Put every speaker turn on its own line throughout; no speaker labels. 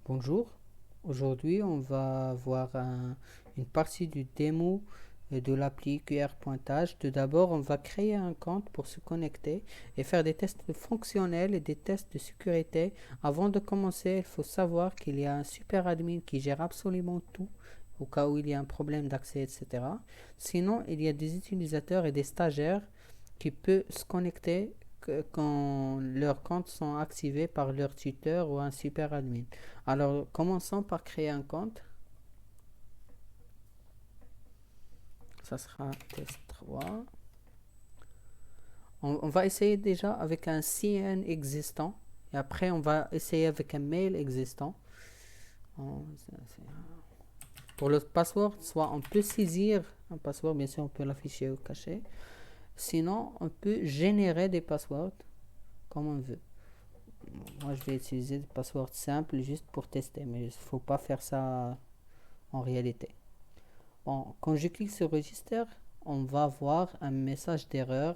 Bonjour, aujourd'hui on va voir une partie du démo de l'appli QR Pointage. Tout d'abord, on va créer un compte pour se connecter et faire des tests fonctionnels et des tests de sécurité. Avant de commencer, il faut savoir qu'il y a un super admin qui gère absolument tout au cas où il y a un problème d'accès, etc. Sinon, il y a des utilisateurs et des stagiaires qui peuvent se connecter quand leurs comptes sont activés par leur tuteur ou un super admin. Alors, commençons par créer un compte. Ça sera test 3. On va essayer déjà avec un CN existant. Et après, on va essayer avec un mail existant. Pour le password, soit on peut saisir un password, bien sûr, on peut l'afficher ou cacher. Sinon, on peut générer des passwords comme on veut. Moi, je vais utiliser des passwords simples juste pour tester, mais il ne faut pas faire ça en réalité. Bon, quand je clique sur Register, on va voir un message d'erreur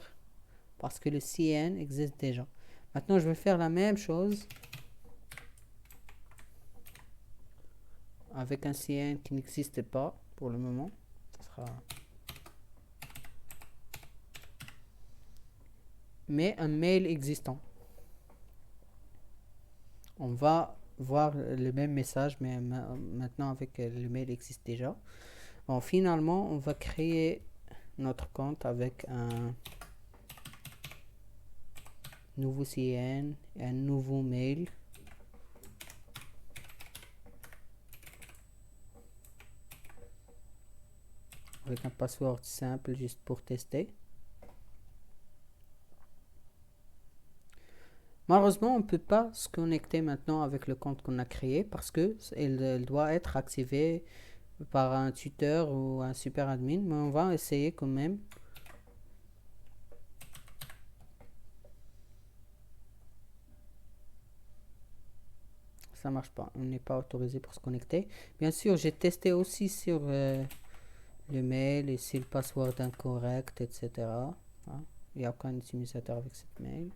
parce que le CN existe déjà. Maintenant, je vais faire la même chose avec un CN qui n'existe pas pour le moment. Ça sera... Mais un mail existant. On va voir le même message, mais maintenant avec le mail existe déjà. Bon, finalement, on va créer notre compte avec un nouveau CN et un nouveau mail. Avec un password simple juste pour tester. Malheureusement, on ne peut pas se connecter maintenant avec le compte qu'on a créé parce que il doit être activé par un tuteur ou un super admin, mais on va essayer quand même. Ça marche pas, on n'est pas autorisé pour se connecter. Bien sûr, j'ai testé aussi sur le mail et si le password incorrect, etc. Il n'y a aucun utilisateur avec cette mail.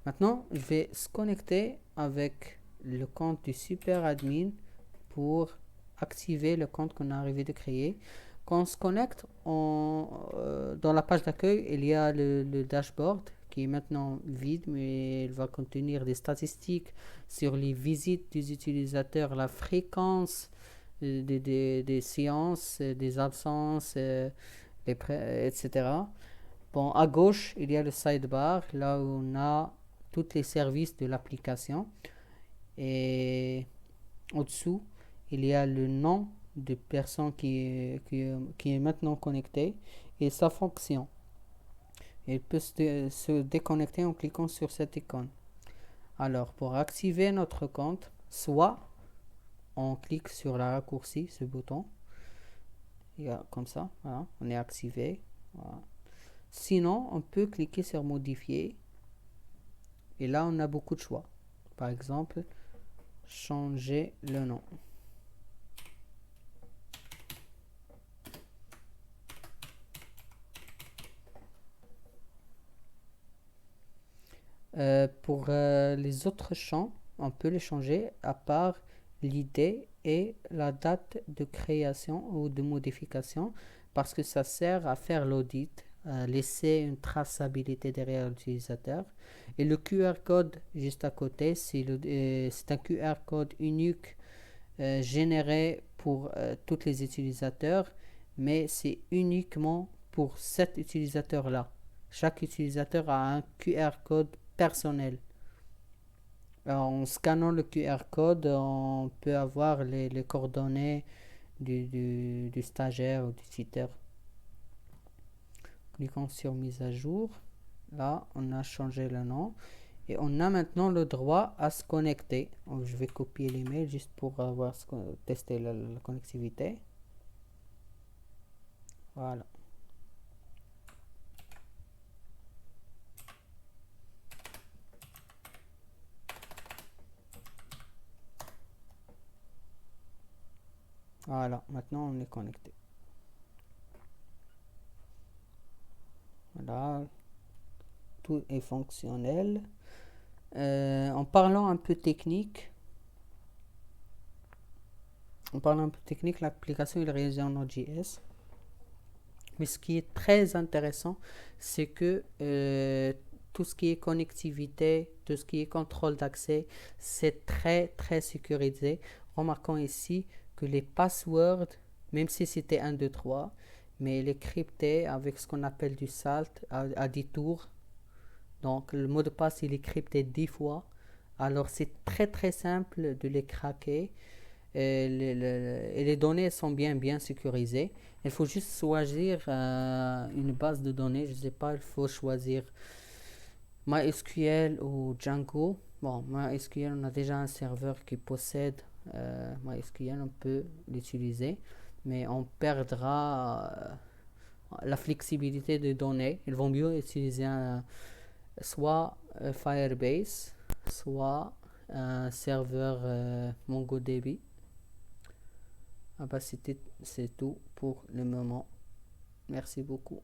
Maintenant, je vais se connecter avec le compte du super admin pour activer le compte qu'on a arrivé de créer. Quand on se connecte, dans la page d'accueil, il y a le dashboard qui est maintenant vide, mais il va contenir des statistiques sur les visites des utilisateurs, la fréquence des séances, des absences, etc. Bon, à gauche, il y a le sidebar, là où on a tous les services de l'application. Et au-dessous, il y a le nom de personne qui est maintenant connectée et sa fonction. Il peut se déconnecter en cliquant sur cette icône. Alors, pour activer notre compte, soit on clique sur la raccourci, ce bouton, comme ça, voilà, on est activé. Voilà. Sinon, on peut cliquer sur modifier et là, on a beaucoup de choix. Par exemple, changer le nom. Pour les autres champs, on peut les changer à part l'idée et la date de création ou de modification parce que ça sert à faire l'audit, à laisser une traçabilité derrière l'utilisateur. Et le QR code juste à côté, c'est un QR code unique généré pour tous les utilisateurs, mais c'est uniquement pour cet utilisateur-là. Chaque utilisateur a un QR code personnel. Alors, en scannant le QR code, on peut avoir les coordonnées du stagiaire ou du tuteur. Cliquons sur mise à jour. Là, on a changé le nom. Et on a maintenant le droit à se connecter. Donc, je vais copier l'email juste pour tester la connectivité. Voilà. Voilà, maintenant on est connecté. Voilà, tout est fonctionnel. En parlant un peu technique, En parlant un peu technique, l'application est réalisée en Node.js. Mais ce qui est très intéressant, c'est que tout ce qui est connectivité, tout ce qui est contrôle d'accès, c'est très très sécurisé. Remarquons ici que les passwords, même si c'était 1, 2, 3, mais il est crypté avec ce qu'on appelle du salt à 10 tours. Donc le mot de passe il est crypté 10 fois. Alors c'est très très simple de les craquer et les données sont bien sécurisées. Il faut juste choisir une base de données. Je ne sais pas, il faut choisir MySQL ou Django. Bon, MySQL, on a déjà un serveur qui possède MySQL, on peut l'utiliser, mais on perdra la flexibilité des données. Il vaut mieux utiliser soit Firebase, soit un serveur MongoDB. Ah bah c'est tout pour le moment. Merci beaucoup.